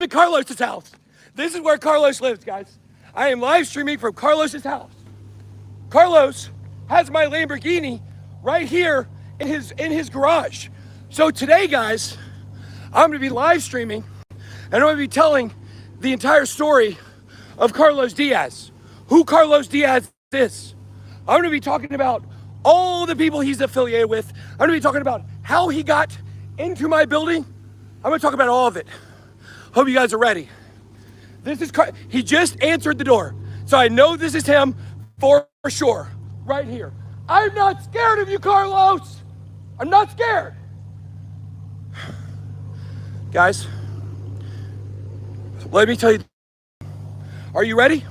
to Carlos's house. This is where Carlos lives, guys. I am live streaming from Carlos's house. Carlos has my Lamborghini right here in his garage. So today, guys, I'm gonna be live streaming and I'm gonna be telling the entire story of Carlos Diaz, who Carlos Diaz is. I'm gonna be talking about all the people he's affiliated with. I'm gonna be talking about how he got into my building. I'm gonna talk about all of it. Hope you guys are ready. He just answered the door. So I know this is him for sure, right here. I'm not scared of you, Carlos. I'm not scared. Guys, let me tell you, are you ready?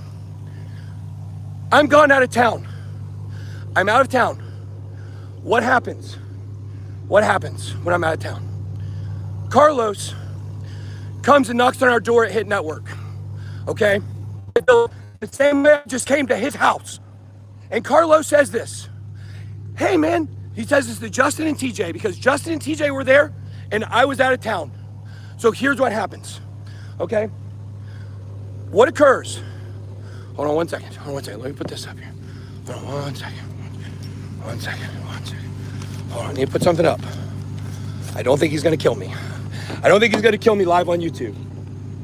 I'm gone out of town. I'm out of town. What happens? What happens when I'm out of town? Carlos comes and knocks on our door at Hit Network, okay? The same man just came to his house. And Carlos says this, hey man, he says this to Justin and TJ because Justin and TJ were there and I was out of town. So here's what happens, okay? What occurs? Hold on one second, let me put this up here. Hold on one second. Hold on, I need to put something up. I don't think he's gonna kill me. I don't think he's gonna kill me live on YouTube.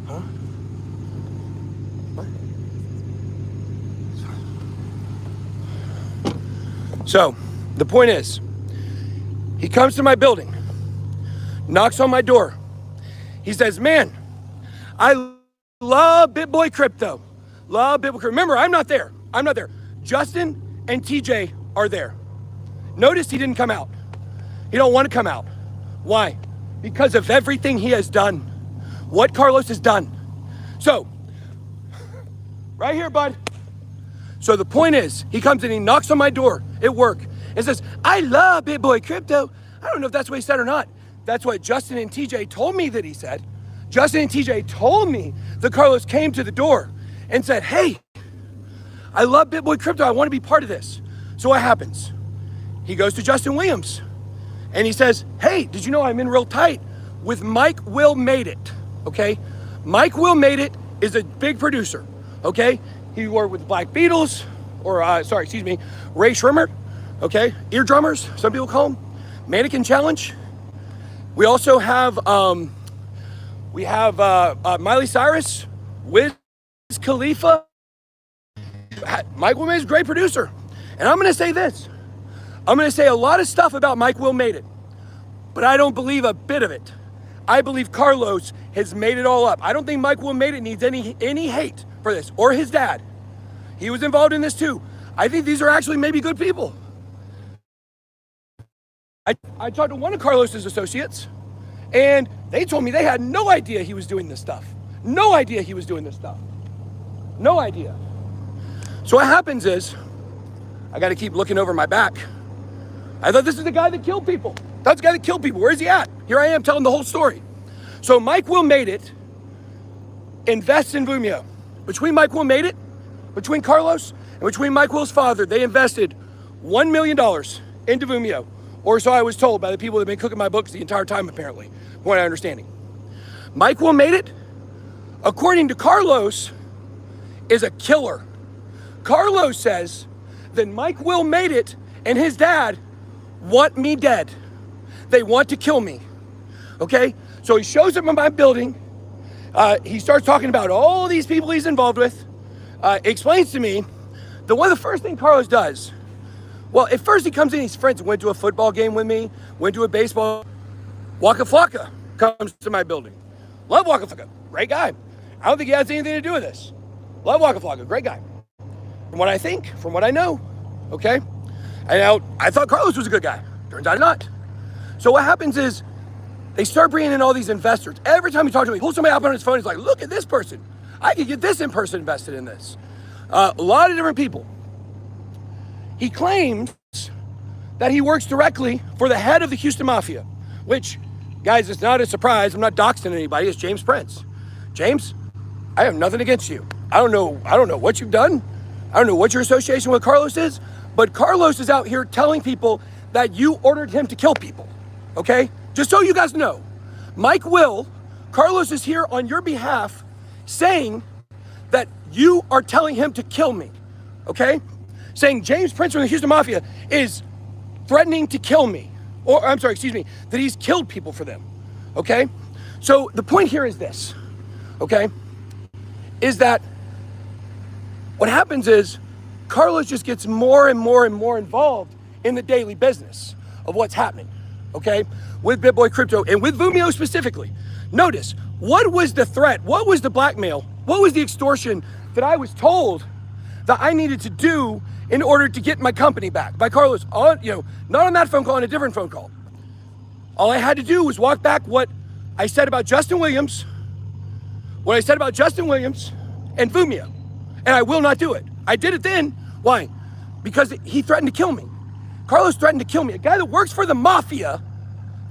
Huh? What? So, the point is, he comes to my building, knocks on my door. He says, man, I love BitBoy Crypto. Love BitBoy Crypto. Remember, I'm not there. Justin and TJ are there. Notice he didn't come out. He don't want to come out. Why? Because of everything he has done. What Carlos has done. So, right here, bud. So the point is, he comes and he knocks on my door at work and says, I love BitBoy Crypto. I don't know if that's what he said or not. That's what Justin and TJ told me that he said. Justin and TJ told me that Carlos came to the door and said, hey, I love BitBoy Crypto. I want to be part of this. So what happens? He goes to Justin Williams and he says, hey, did you know I'm in real tight with Mike Will Made It, okay? Mike Will Made It is a big producer, okay? He worked with Black Beatles, or Ray Shrimmer, okay? Eardrummers, some people call them. Mannequin Challenge. We also have, Miley Cyrus, Wiz Khalifa. Mike Will Made It is a great producer. And I'm gonna say this. I'm gonna say a lot of stuff about Mike Will Made It, but I don't believe a bit of it. I believe Carlos has made it all up. I don't think Mike Will Made It needs any hate for this, or his dad. He was involved in this too. I think these are actually maybe good people. I talked to one of Carlos's associates, and they told me they had no idea he was doing this stuff. No idea he was doing this stuff. No idea. So what happens is, I gotta keep looking over my back. I thought this is the guy that killed people. That's the guy that killed people. Where is he at? Here I am telling the whole story. So Mike Will Made It invests in Vimeo. Between Mike Will Made It, between Carlos, and between Mike Will's father, they invested $1 million into Vimeo. Or so I was told by the people that have been cooking my books the entire time, apparently, from what I'm understanding. Mike Will Made It, according to Carlos, is a killer. Carlos says that Mike Will Made It and his dad want me dead. They want to kill me, okay? So he shows up in my building. He starts talking about all these people he's involved with. Explains to me that one of the first things Carlos does, well, at first he comes in, he's friends, went to a football game with me, went to a baseball. Waka Flocka comes to my building. Love Waka Flocka, great guy. I don't think he has anything to do with this. Love Waka Flocka, great guy. From what I think, from what I know, okay? And I thought Carlos was a good guy. Turns out not. So what happens is, they start bringing in all these investors. Every time he talks to me, he pulls somebody up on his phone, he's like, look at this person. I could get this person invested in this. A lot of different people. He claims that he works directly for the head of the Houston Mafia, which, guys, it's not a surprise. I'm not doxing anybody. It's James Prince. James, I have nothing against you. I don't know what you've done. I don't know what your association with Carlos is, but Carlos is out here telling people that you ordered him to kill people, okay? Just so you guys know, Mike Will, Carlos is here on your behalf saying that you are telling him to kill me, okay? Saying James Prince from the Houston Mafia is threatening to kill me. Or, I'm sorry, excuse me, that he's killed people for them, okay? So the point here is this, okay? Is that what happens is Carlos just gets more and more and more involved in the daily business of what's happening, okay? With BitBoy Crypto and with Vumio specifically. Notice, what was the threat? What was the blackmail? What was the extortion that I was told that I needed to do in order to get my company back by Carlos? On, not on that phone call, on a different phone call. All I had to do was walk back what I said about Justin Williams, and Vumio, and I will not do it. I did it then. Why? Because he threatened to kill me. Carlos threatened to kill me. A guy that works for the Mafia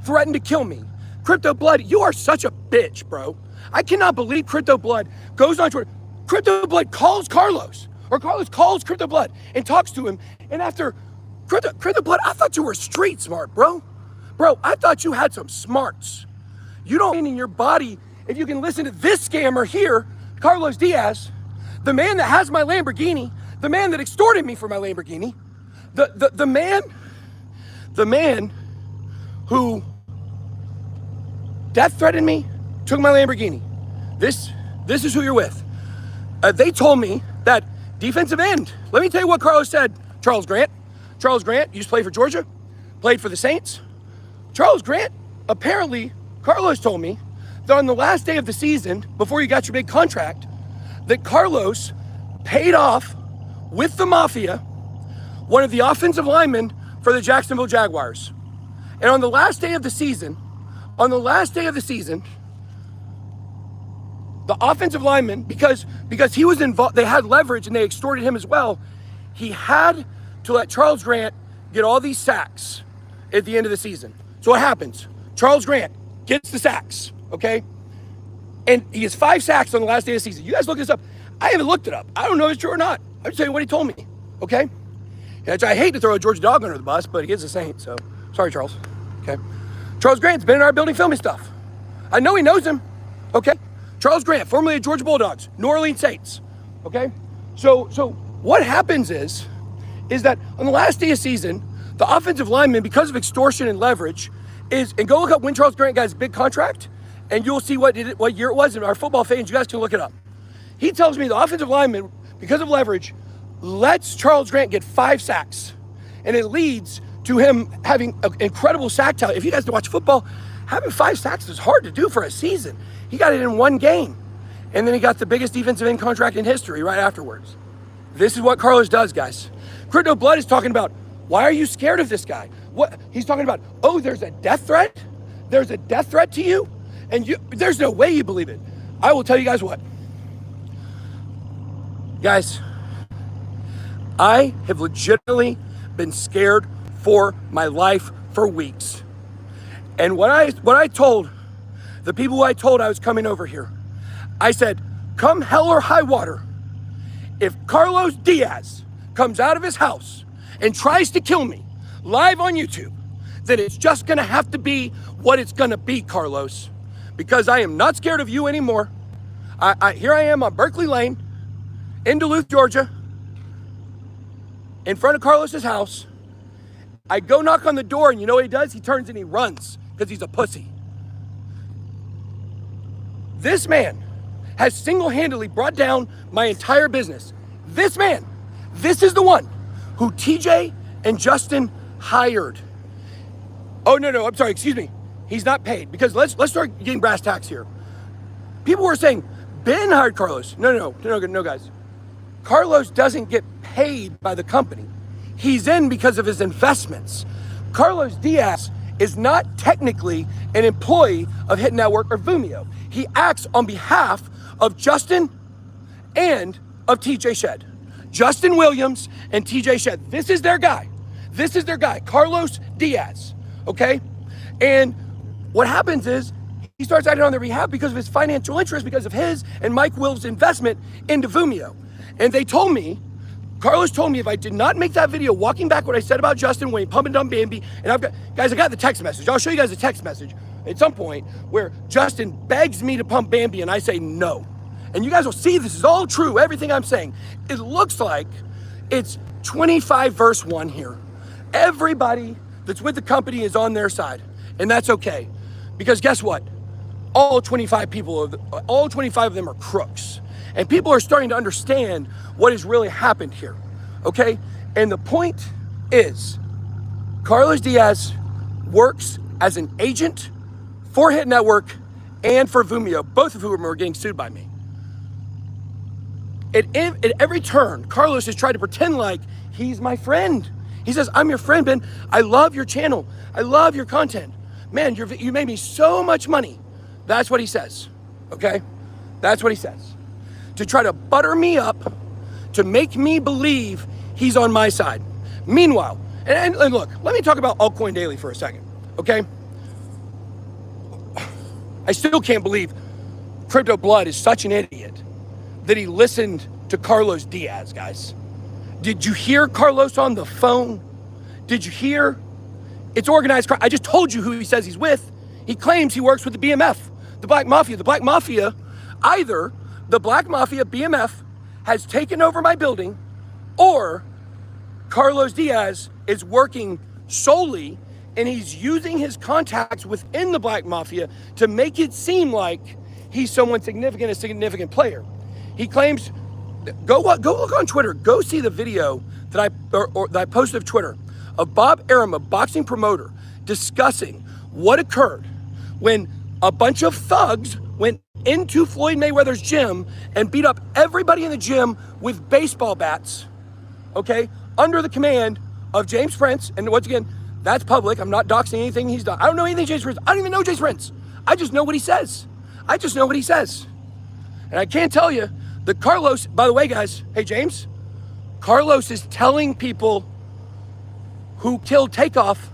threatened to kill me. Crypto Blood, you are such a bitch, bro. I cannot believe Crypto Blood goes on Twitter. Crypto Blood calls Carlos, or Carlos calls Crypto Blood and talks to him. And after Crypto Blood, I thought you were street smart, bro. Bro, I thought you had some smarts. You don't in your body if you can listen to this scammer here, Carlos Diaz, the man that has my Lamborghini, the man that extorted me for my Lamborghini, the man who death threatened me, took my Lamborghini. This is who you're with. They told me that defensive end. Let me tell you what Carlos said. Charles Grant used to play for Georgia, played for the Saints. Charles Grant, apparently, Carlos told me that on the last day of the season, before you got your big contract, that Carlos paid off with the Mafia one of the offensive linemen for the Jacksonville Jaguars. And on the last day of the season, the offensive lineman, because he was involved, they had leverage and they extorted him as well, he had to let Charles Grant get all these sacks at the end of the season. So what happens? Charles Grant gets the sacks, okay? And he has 5 sacks on the last day of the season. You guys look this up. I haven't looked it up. I don't know if it's true or not. I'm just telling you what he told me, okay? And I hate to throw a Georgia dog under the bus, but he is a Saint, so sorry, Charles, okay? Charles Grant's been in our building filming stuff. I know he knows him, okay? Charles Grant, formerly of Georgia Bulldogs, New Orleans Saints, okay? So what happens is that on the last day of season, the offensive lineman, because of extortion and leverage, and go look up when Charles Grant got his big contract, and you'll see what year it was, and our football fans, you guys can look it up. He tells me the offensive lineman, because of leverage, lets Charles Grant get 5 sacks, and it leads to him having an incredible sack tally. If you guys watch football, having 5 sacks is hard to do for a season. He got it in 1 game, and then he got the biggest defensive end contract in history right afterwards. This is what Carlos does, guys. Crypto Blood is talking about, why are you scared of this guy? What he's talking about, oh, there's a death threat? There's a death threat to you? And there's no way you believe it. I will tell you guys what. Guys, I have legitimately been scared for my life for weeks. And what I told the people who I told I was coming over here, I said, come hell or high water, if Carlos Diaz comes out of his house and tries to kill me live on YouTube, then it's just gonna have to be what it's gonna be, Carlos, because I am not scared of you anymore. Here I am on Berkeley Lane in Duluth, Georgia, in front of Carlos's house. I go knock on the door, and you know what he does? He turns and he runs because he's a pussy. This man has single-handedly brought down my entire business. This man, this is the one who TJ and Justin hired. Oh, no, I'm sorry, excuse me. He's not paid, because let's start getting brass tacks here. People were saying, Ben hired Carlos. No, guys. Carlos doesn't get paid by the company. He's in because of his investments. Carlos Diaz is not technically an employee of Hit Network or Vumio. He acts on behalf of Justin and of TJ Shed. Justin Williams and TJ Shed. This is their guy. Carlos Diaz, okay? And what happens is he starts acting on their behalf because of his financial interest, because of his and Mike Will's investment into Vumio. And they told me, Carlos told me, if I did not make that video walking back what I said about Justin when he pumped and dumped Bambi, and I got the text message. I'll show you guys the text message. at some point where Justin begs me to pump Bambi and I say no. And you guys will see this is all true, everything I'm saying. It looks like it's 25 verse 1 here. Everybody that's with the company is on their side, and that's okay. Because guess what? All 25 of them are crooks. And people are starting to understand what has really happened here, okay? And the point is, Carlos Diaz works as an agent for Hit Network and for Vimeo, both of whom are getting sued by me. At every turn, Carlos has tried to pretend like he's my friend. He says, I'm your friend, Ben. I love your channel. I love your content. Man, you made me so much money. That's what he says, okay? That's what he says. To try to butter me up, to make me believe he's on my side. Meanwhile, and look, let me talk about Altcoin Daily for a second, okay? I still can't believe Crypto Blood is such an idiot that he listened to Carlos Diaz, guys. Did you hear Carlos on the phone? Did you hear? It's organized crime. I just told you who he says he's with. He claims he works with the BMF, the Black Mafia. The Black Mafia, either the Black Mafia, BMF, has taken over my building, or Carlos Diaz is working solely and he's using his contacts within the Black Mafia to make it seem like he's someone significant, a significant player. He claims, go look on Twitter, go see the video that I posted of Twitter of Bob Arum, a boxing promoter, discussing what occurred when a bunch of thugs went into Floyd Mayweather's gym and beat up everybody in the gym with baseball bats, okay, under the command of James Prince. And once again, that's public. I'm not doxing anything he's done. I don't know anything James Prince. I don't even know James Prince. I just know what he says. I just know what he says. And I can't tell you that Carlos, by the way, guys, hey, James, Carlos is telling people who killed Takeoff,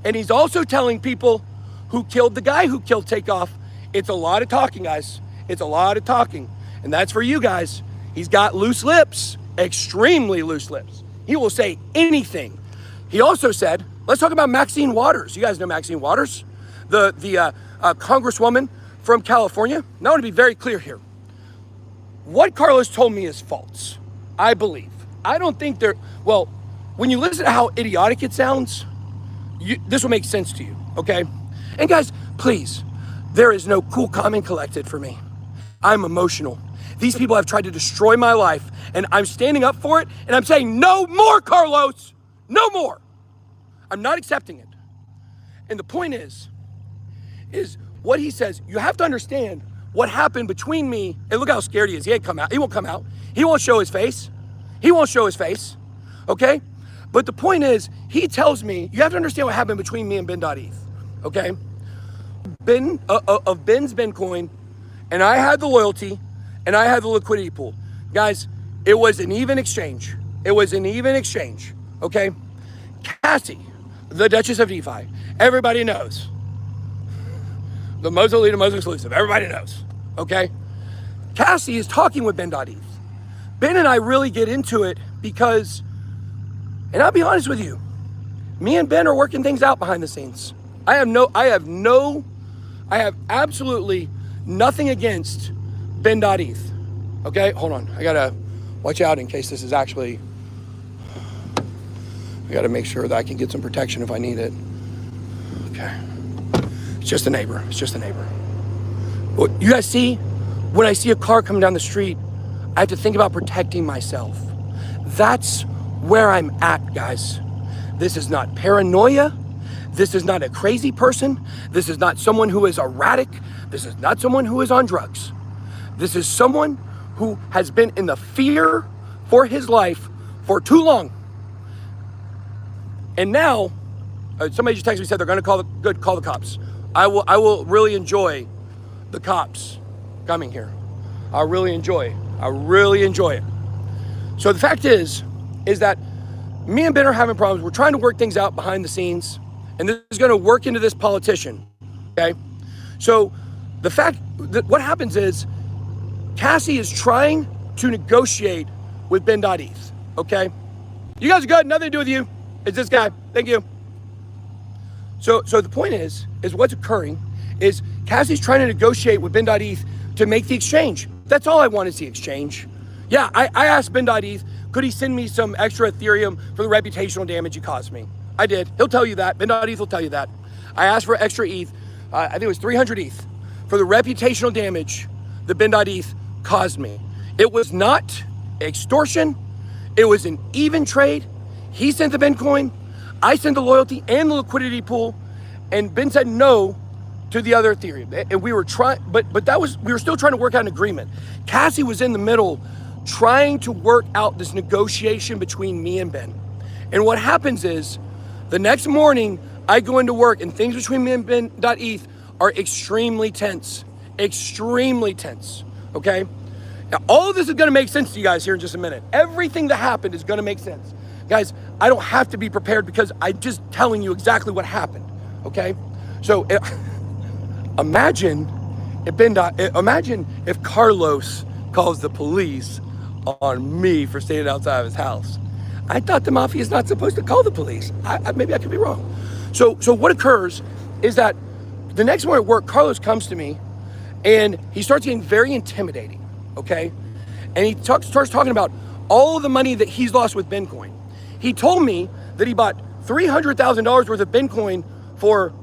and he's also telling people who killed the guy who killed Takeoff. It's a lot of talking, guys. It's a lot of talking. And that's for you guys. He's got loose lips, extremely loose lips. He will say anything. He also said, let's talk about Maxine Waters. You guys know Maxine Waters, the congresswoman from California. Now I want to be very clear here. What Carlos told me is false, I believe. I don't think well, when you listen to how idiotic it sounds, this will make sense to you, okay? And guys, please, there is no cool, calm, and collected for me. I'm emotional. These people have tried to destroy my life, and I'm standing up for it, and I'm saying, no more, Carlos, no more. I'm not accepting it. And the point is what he says, you have to understand what happened between me, and look how scared he is. He ain't come out. He won't come out. He won't show his face. He won't show his face, okay? But the point is, he tells me, you have to understand what happened between me and Ben.eth, okay? Of Ben's Bencoin, and I had the loyalty, and I had the liquidity pool. Guys, it was an even exchange. It was an even exchange, okay? Cassie, the Duchess of DeFi, everybody knows. The Muslim leader, Muslim exclusive, everybody knows, okay? Cassie is talking with Ben.eth. Ben and I really get into it because, and I'll be honest with you, me and Ben are working things out behind the scenes. I have absolutely nothing against Ben.eth, okay? Hold on, I gotta watch out in case this is actually, I gotta make sure that I can get some protection if I need it. Okay, it's just a neighbor, it's just a neighbor. Well, you guys see, when I see a car coming down the street, I have to think about protecting myself. That's where I'm at, guys. This is not paranoia. This is not a crazy person. This is not someone who is erratic. This is not someone who is on drugs. This is someone who has been in the fear for his life for too long. And now, somebody just texted me, said they're going to call the cops. I will really enjoy the cops coming here. I really enjoy it. So the fact is that me and Ben are having problems. We're trying to work things out behind the scenes, and this is going to work into this politician, okay? So the fact that what happens is Cassie is trying to negotiate with Ben.eth, okay? You guys are good, nothing to do with you. It's this guy, thank you. So the point is what's occurring is Cassie's trying to negotiate with Ben.eth to make the exchange. That's all I want is the exchange. Yeah, I asked Ben.eth, could he send me some extra Ethereum for the reputational damage he caused me? I did. He'll tell you that. Ben.eth will tell you that. I asked for extra ETH. I think it was 300 ETH for the reputational damage that Ben.eth caused me. It was not extortion. It was an even trade. He sent the Ben coin. I sent the loyalty and the liquidity pool. And Ben said no to the other Ethereum. And we were trying, but we were still trying to work out an agreement. Cassie was in the middle trying to work out this negotiation between me and Ben. And what happens is the next morning I go into work and things between me and Ben.eth are extremely tense, okay? Now, all of this is gonna make sense to you guys here in just a minute. Everything that happened is gonna make sense. Guys, I don't have to be prepared because I'm just telling you exactly what happened, okay? So imagine if Carlos calls the police on me for standing outside of his house. I thought the Mafia is not supposed to call the police. Maybe I could be wrong. So what occurs is that the next morning at work, Carlos comes to me and he starts getting very intimidating, okay? And he starts talking about all of the money that he's lost with Bencoin. He told me that he bought $300,000 worth of Bencoin for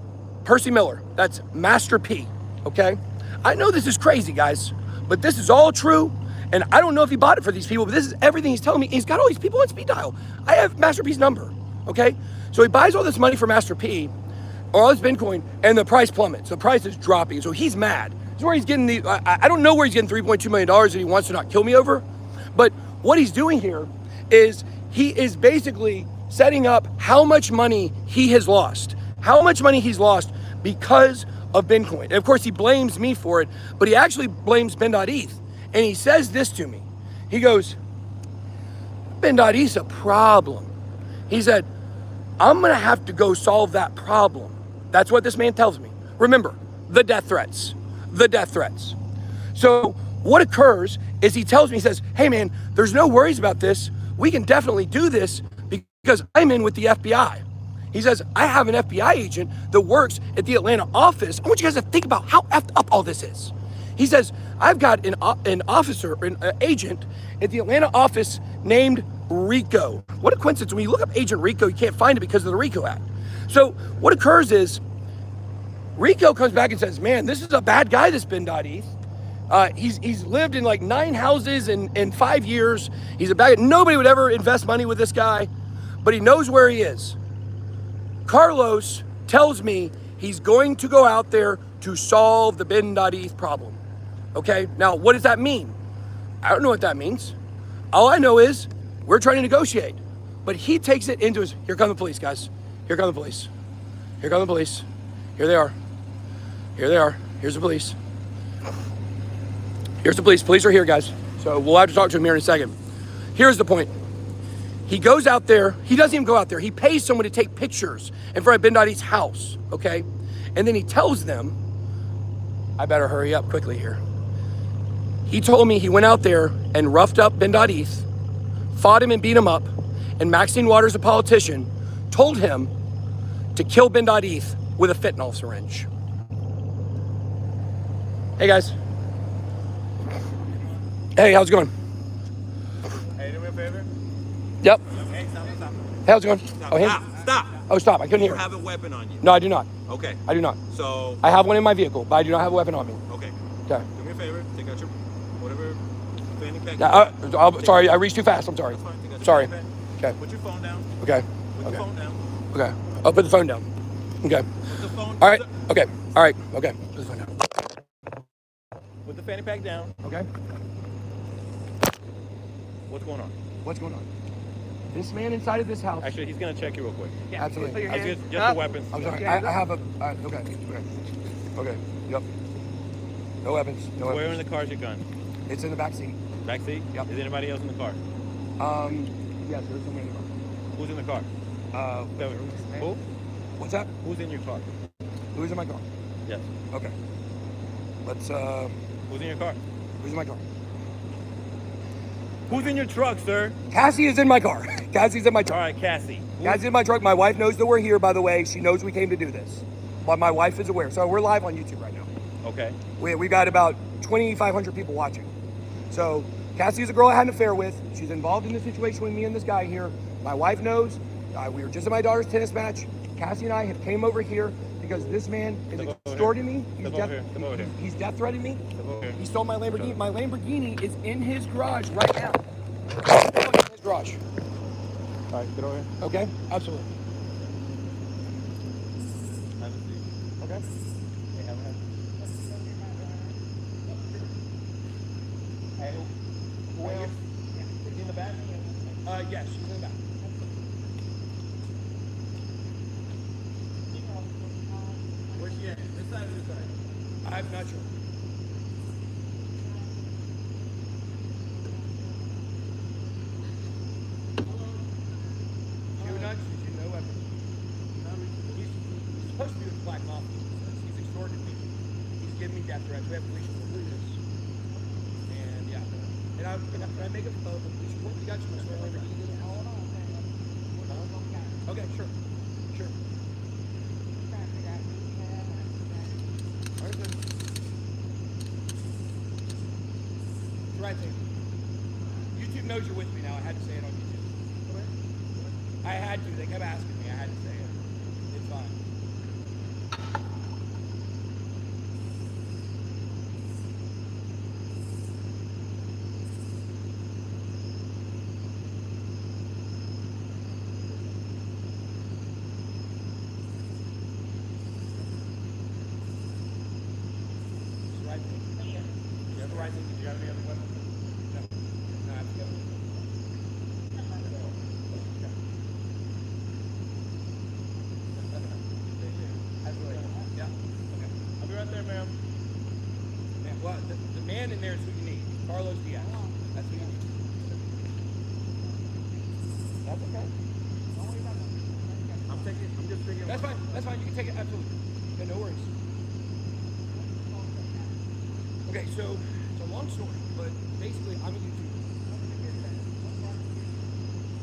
Percy Miller. That's Master P, okay? I know this is crazy, guys, but this is all true. And I don't know if he bought it for these people, but this is everything he's telling me. He's got all these people on speed dial. I have Master P's number, okay? So he buys all this money for Master P, or all this Bitcoin, and the price plummets. The price is dropping, so he's mad. This is where he's getting I don't know where he's getting $3.2 million that he wants to not kill me over, but what he's doing here is he is basically setting up how much money he has lost. How much money he's lost because of Bitcoin. And of course, he blames me for it, but he actually blames Ben.eth. And he says this to me. He goes, Ben.eth's a problem. He said, I'm gonna have to go solve that problem. That's what this man tells me. Remember, the death threats. So what occurs is he tells me, he says, hey man, there's no worries about this. We can definitely do this because I'm in with the FBI. He says, I have an FBI agent that works at the Atlanta office. I want you guys to think about how effed up all this is. He says, I've got an agent at the Atlanta office named Rico. What a coincidence. When you look up Agent Rico, you can't find it because of the RICO Act. So what occurs is Rico comes back and says, man, this is a bad guy, this Ben.eth. He's lived in like 9 houses in 5 years. He's a bad guy. Nobody would ever invest money with this guy, but he knows where he is. Carlos tells me he's going to go out there to solve the Ben.eth problem. Okay, now what does that mean? I don't know what that means. All I know is we're trying to negotiate, but he takes it into his, here come the police, guys. Here come the police. Here come the police. Here they are. Here they are. Here's the police. Here's the police. Police are here, guys. So we'll have to talk to him here in a second. Here's the point. He goes out there. He doesn't even go out there. He pays someone to take pictures in front of Ben.eth's house, okay? And then he tells them, I better hurry up quickly here. He told me he went out there and roughed up Ben.eth, fought him and beat him up, and Maxine Waters, a politician, told him to kill Ben.eth with a fentanyl syringe. Hey guys. Hey, how's it going? Hey, do me a favor? Yep. Hey, stop. Hey, how's it going? Stop. Oh, him? Stop. Oh, stop. I couldn't hear. You have a weapon on you. No, I do not. Okay. I do not. So. I have one in my vehicle, but I do not have a weapon on me. Okay. Okay. Do me a favor. Take out your whatever fanny pack. Sorry, I reached too fast. I'm sorry. That's fine. Take out your Sorry. fanny pack. Okay. Put your phone down. Okay. Put your phone down. Okay. I'll put the phone down. Okay. Put the phone. All right. Okay. All right. Okay. Put the phone down. Put the fanny pack down. Okay. What's going on? What's going on? This man inside of this house. Actually, he's gonna check you real quick. Yeah, absolutely. Just the weapons. I'm sorry. I have a. Okay. Okay. Yep. No weapons. No weapons. Where in the car is your gun? It's in the back seat. Back seat? Yep. Is anybody else in the car? Yes, there's someone in the car. Who's in the car? Who? What's that? Who's in your car? Who's in my car? Yes. Okay. Let's. Who's in your car? Who's in my car? Who's in your truck, sir? Cassie is in my car. Cassie's in my truck. All right, Cassie. Cassie's in my truck. My wife knows that we're here, by the way. She knows we came to do this. But my wife is aware. So we're live on YouTube right now. Okay. We got about 2,500 people watching. So Cassie is a girl I had an affair with. She's involved in the situation with me and this guy here. My wife knows. We were just at my daughter's tennis match. Cassie and I have came over here because this man is extorting me. He's death threatening me. He stole my Lamborghini. My Lamborghini is in his garage right now. In his garage. All right, get over here. Okay, absolutely. Have a seat. Okay. Hey, have a seat. Hey, who else? Is he in the back? Yes, she's in the back. Where's she at? This side or this side? I'm not sure. She's no weapon. He's supposed to be with Black Mafia. He's extorted me. He's giving me death threats. We have police report. And yeah. And can I make a police report? You got you. Okay, sure. Sure. Alright, good. It's the right thing. YouTube knows you're with me now. I had to say it on YouTube. I had to. They kept asking me. I had to say it. It's fine. It's the right thing. You have the right thing. Did you have any other weapons? No. No, I have to go. Yeah. Okay. I'll be right there, ma'am. Man, well, the man in there is who you need. Carlos Diaz. That's who you need. That's okay. I'm just taking. That's fine. That's fine. You can take it. Absolutely. Yeah, no worries. Okay, so it's a long story, but basically I'm a YouTuber.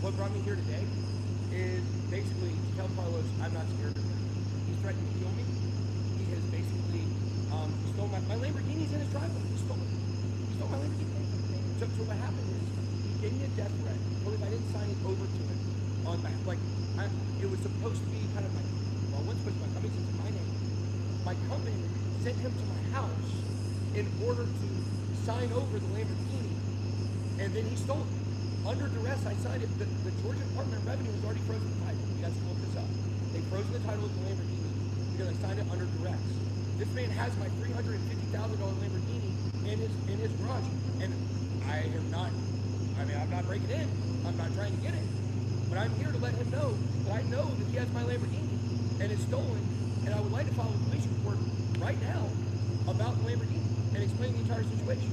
What brought me here today is basically to tell Carlos I'm not scared of him. He's threatened to kill me. He has basically he stole my Lamborghini's in his driveway. He stole it. He stole my Lamborghini. So what happened is he gave me a death threat. Told me if I didn't sign it over to him on my it was supposed to be kind of my what's supposed to be my company since it's my name. My company sent him to my house in order to sign over the Lamborghini, and then he stole it. Under duress, I signed it. The Georgia Department of Revenue has already frozen the title. You guys can look this up. They frozen the title of the Lamborghini because I signed it under duress. This man has my $350,000 Lamborghini in his garage, and I'm not breaking in. I'm not trying to get it, but I'm here to let him know that I know that he has my Lamborghini and it's stolen, and I would like to file a police report right now about the Lamborghini and explain the entire situation.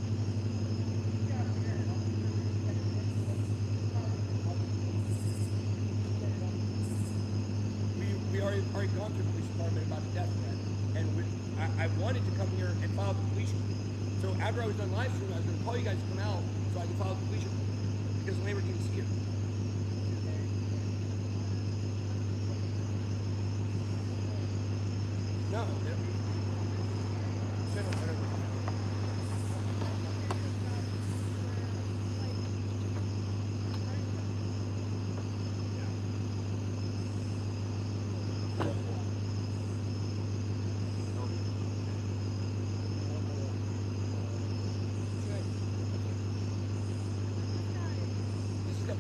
We already gone through the police department about the death threat, and I wanted to come here and file the police report. So after I was done live streaming, I was going to call you guys to come out so I can file the police report because the Lamborghini's here. No,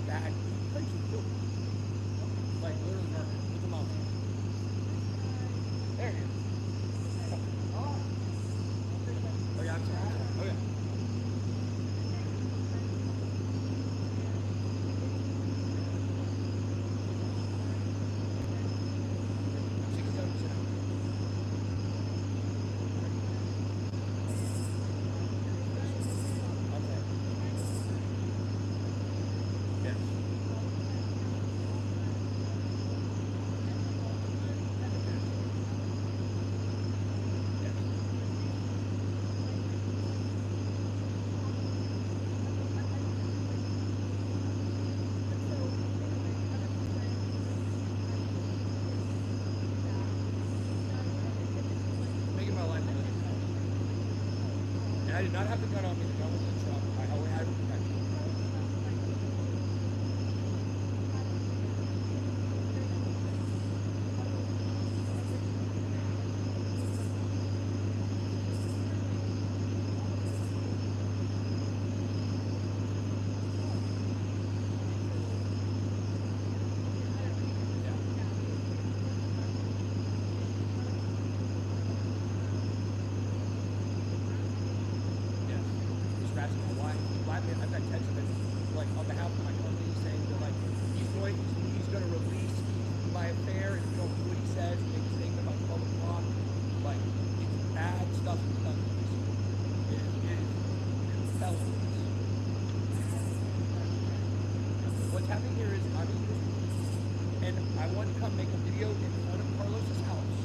bad place to kill. Like literally murder. Look him up. There it is. Oh yeah, I'm sorry. Oh yeah. did not have the gun on me. The gun was in the truck. I always had protection. I've got text messages like on behalf of my company saying that like he's going to release my affair if you don't do what he says, make a statement about 12 o'clock. Like it's bad stuff he's done. It is felonies. What's happening here is I'm in and I want to come make a video in front of Carlos's house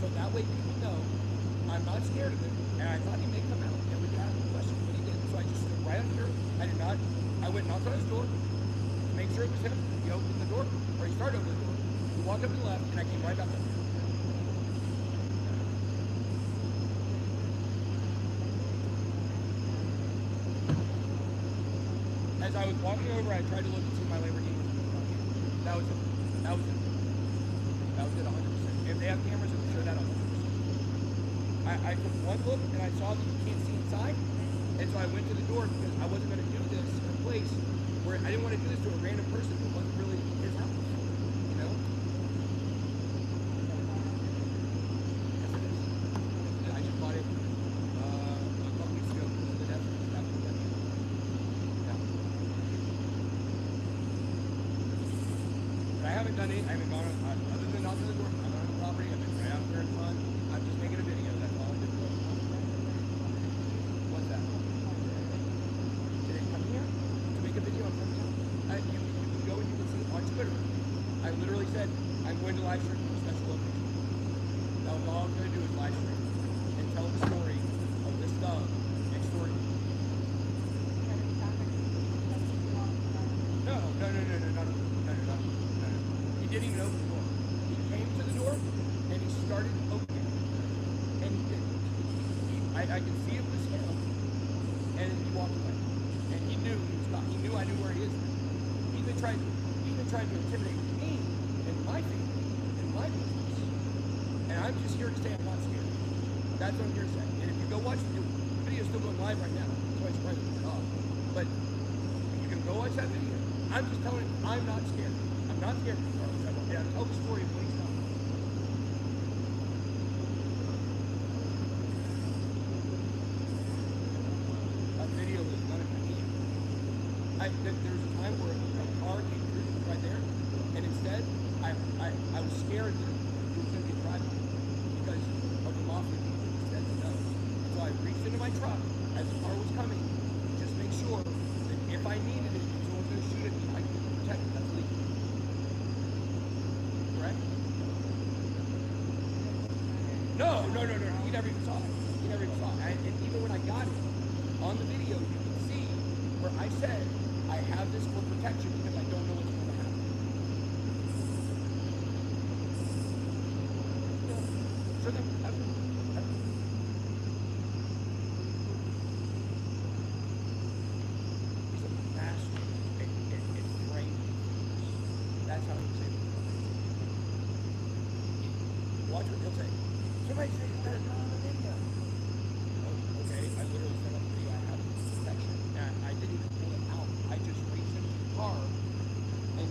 so that way people know I'm not scared of him and I thought he may come out and we could ask him questions, but he didn't. So I just stood right up here. I went and knocked on his door to make sure it was him. He opened the door, or he started opening the door. He walked up and left, and I came right back up. As I was walking over, I tried to look and see my Lamborghini was in the front. That was it. That was it. That was it 100%. If they have cameras, it will show that 100%. I took one look, and I saw that you can't see inside. And so I went to the door because I wasn't going to do this in a place where I didn't want to do this to a random person who wasn't really his house, you know? Yes, it is. I just bought it a couple weeks ago because of the death. Yeah. But I haven't done it. I haven't gone on, other than knocking the door. I'm on the property. I've been right out there in front. I'm just making a video. That's all I'm doing. What's that? Did it come here to make a video in front of you? You can go and you can see it on Twitter. I literally said, I'm going to live stream from a special location. That was all I'm going to do is live stream and tell the story of this thug, Extortion. No. He didn't even open the door. He came to the door and he started opening it. And he did. I could see it was him. And he walked away. And he knew he was gone. He knew I knew where he is. He even tried to intimidate me and my family and my business. And I'm just here to say I'm not scared. That's what I'm here to say. And if you go watch the video, still going live right now. That's why it's right it off. But you can go watch that video. I'm just telling you, I'm not scared. I'm not scared of Carlos. I'll tell the story of what he's done. Video was none of my hand. There was a time where a car came through right there, and instead, I was scared that it was going to be driving because of the Mafia people instead of no. So I reached into my truck as the car was coming, just make sure that if I needed it, if someone was going to shoot at me, I could be protected. That's legal. Correct? No. He never even saw it. And even when I got it, on the video, you can see where I said I have this for protection because I don't know what's going to happen. So then, he's a master at framing. That's how he's able to do it. Watch what he'll say. Somebody say it's better than on the video. Okay, I literally set up the video. I have protection. And I didn't even pull it out. I just reached into the car and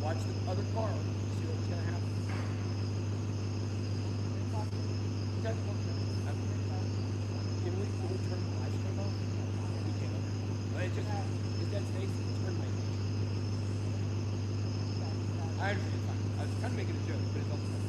watched the other car to see what was going to happen. Okay. Can we turn the live stream off? We can. But it just is that space. Turn my page. I understand. It's fine. I was kind of making a joke, but it's also fine.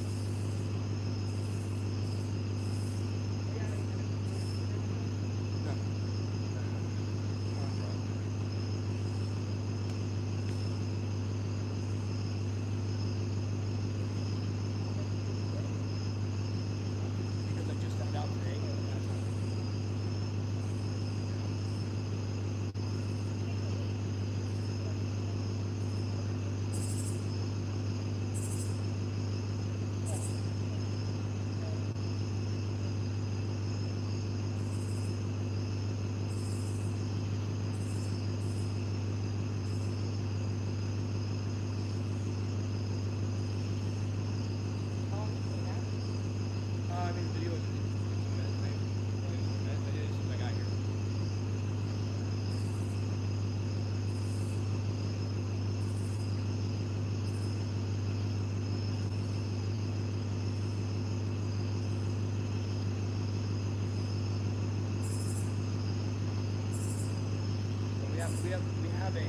have a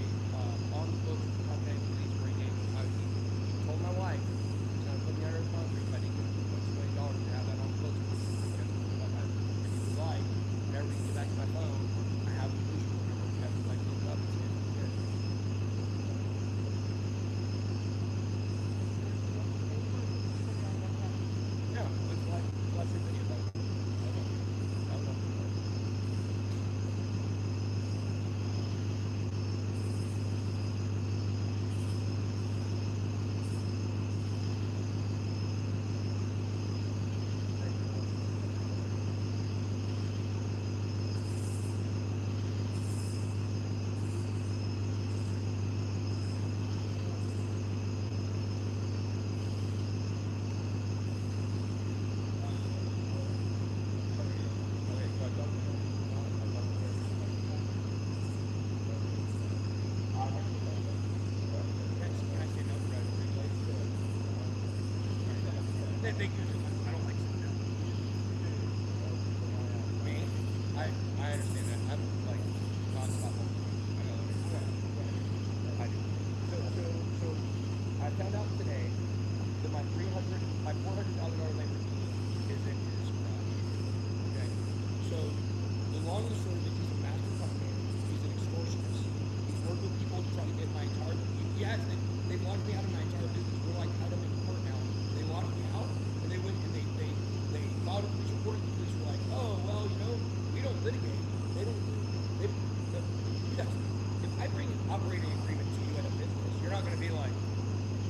on the books Confrontation police bringing. He told my wife he's gonna put me under the concrete if I didn't get $2 million to have that on the books. If you would like, whenever you get back to my phone, I have the police report number. You have to like look it up and see if you get it. Yeah, let's see video about it. I don't know. They usually, I don't like sitting down. Me? I understand that. I'm like non-stop. I do. So I found out today that my $400,000 Lamborghini is in his garage. Okay? So the long and the short of it, he's a master company. He's an extortionist. He's worked with people to try to get my entire, yes, they've locked me out of my entire business. We're like out of in court now. They locked me out. And they went and they filed a police report. The police were like, oh, well, you know, we don't litigate. If I bring an operating agreement to you at a business, you're not going to be like,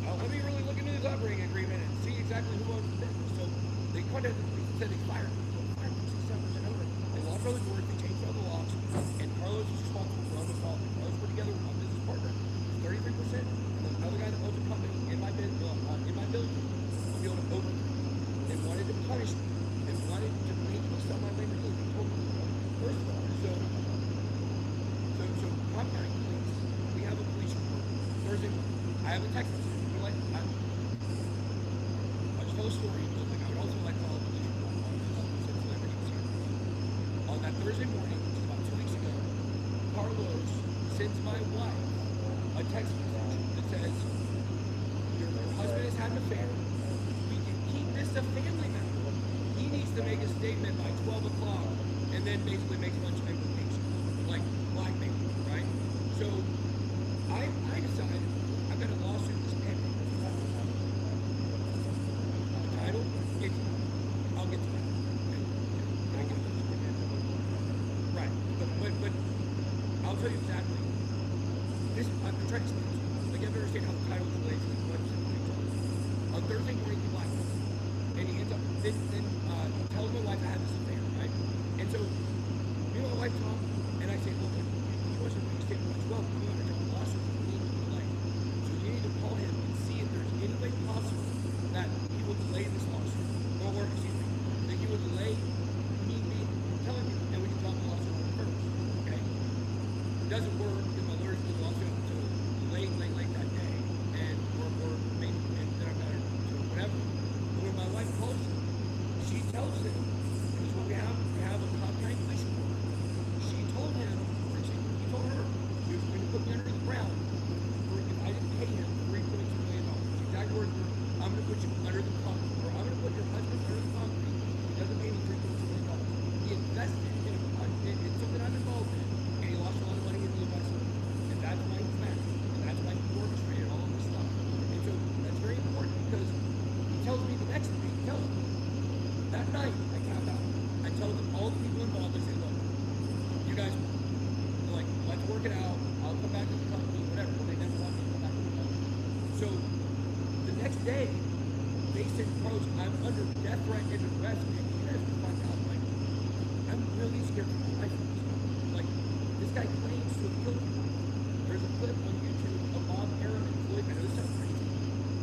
oh, let me really look into this operating agreement and see exactly who owns the business. So they contacted the police and said they fired me. So they fired me 67% over it. They locked all the doors, they changed all the locks, and Carlos is responsible for almost all of it. Carlos put together with my business partner, 33%, and then another guy that owns a company in my building will be able to open. They wanted to punish me. They wanted to make me sell my Lamborghini. They told me, first of all, so Cobb County Police, we have a police report. Thursday morning, I have a text message. We're like, I'll just tell a story. Like, I would also like to call a police report on this since Lamborghini was here. On that Thursday morning, which is about 2 weeks ago, Carlos sends my wife a text message that says, your husband has had an affair. This is a family member. He needs to make a statement by 12 o'clock and then basically makes a bunch of implications. Like blackmail, right? So I decided I've got a lawsuit that's pending. The title, I'll get to that. Can I get to this? Right. But I'll tell you exactly. This I'm trying to explain. Like you have to understand how the title is related to the website. On Thursday morning, he blackmailed. And he ends up, then tells my wife I had this affair, right? And so, me and my wife talk, and I say, look, he wasn't really statement much well, we want to tell a lawsuit, we need to delay. So you need to call him and see if there's any way possible that he will delay this lawsuit, or excuse me, that he will delay me telling you, and we can drop the lawsuit on the first, okay? It doesn't work, because my lawyers did the lawsuit until late that day, and then I've got it to whatever. When my wife calls him, she tells him, because what we have a Cobb County police report. She told him, he told her, he was going to put me under the ground if I didn't pay him $3.2 million. The exact words were, I'm going to put you under the concrete, or I'm going to put your husband under the concrete. He doesn't pay me $3.2 million. He invested in something I'm involved in, and he lost a lot of money in the investment. And that's why he's mad. And that's why he orchestrated all of this stuff. And so that's very important because tells me the next day, he tells me, that night, I tap out. I tell them, all the people involved, I say, look, you guys, like, let's work it out. I'll come back to the company, whatever. Well, they never want me to come back to the company. So, the next day, they said, Carlos, I'm under death threat and arrest, and you guys can find out, like, I'm really scared for my life. Like, this guy claims to have killed me. There's a clip on YouTube of Bob Arum and Floyd, I know this sounds crazy.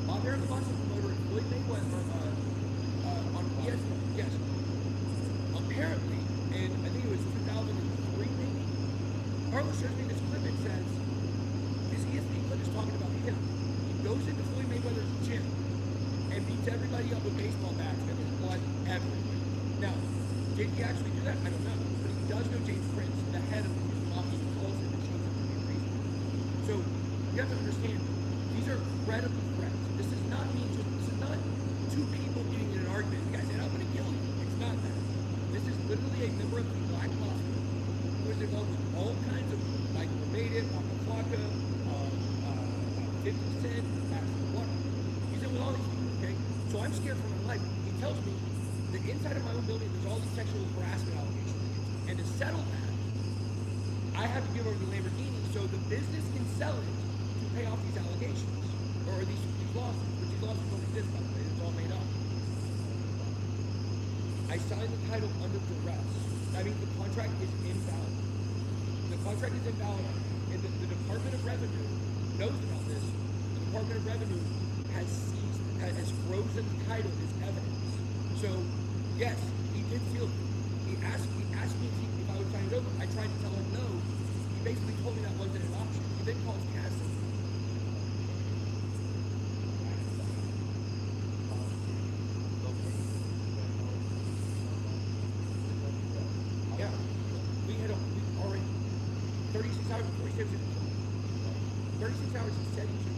Bob Arum, the boxing promoter, and Floyd Mayweather, on ESPN, yes. Apparently, in I think it was 2003 maybe, Carlos shows me this clip and says, this ESPN clip is talking about him. He goes into Floyd Mayweather's gym and beats everybody up with baseball bats and there's blood everywhere. Now, did he actually do that? I don't know. But he does know James Prince, the head of the Mafia, calls him and shows him the video. You have to understand, these are credible threats. This is not two people getting in an argument. The guy said, I'm going to kill you. It's not that. This is literally a member of the Black Mafia who is involved with all kinds of, like, Native, Mafia, 50 Cent, what? He's in with all these people, okay? So I'm scared for my life. He tells me that inside of my own building, there's all these sexual harassment allegations. And to settle that, I have to give over the Lamborghini so the business can sell it to pay off these allegations. Or these lawsuits, which these lawsuits don't exist, by the way. It's all made up. I signed the title under duress. That means the contract is invalid. The contract is invalid, and the Department of Revenue knows about this. The Department of Revenue has frozen the title as evidence. So, yes, he did seal it. He asked me if I would sign it over. I tried to tell him no. He basically told me that wasn't an option. He then calls Cassie. Yeah, we already 36 hours before he said he was 36 hours he said he was.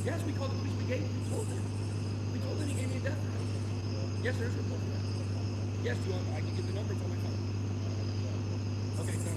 Yes, we called the police. We told them. We told them he gave me a death threat. Yes, there's a report for that. Yes, I can get the numbers on my phone. Okay, so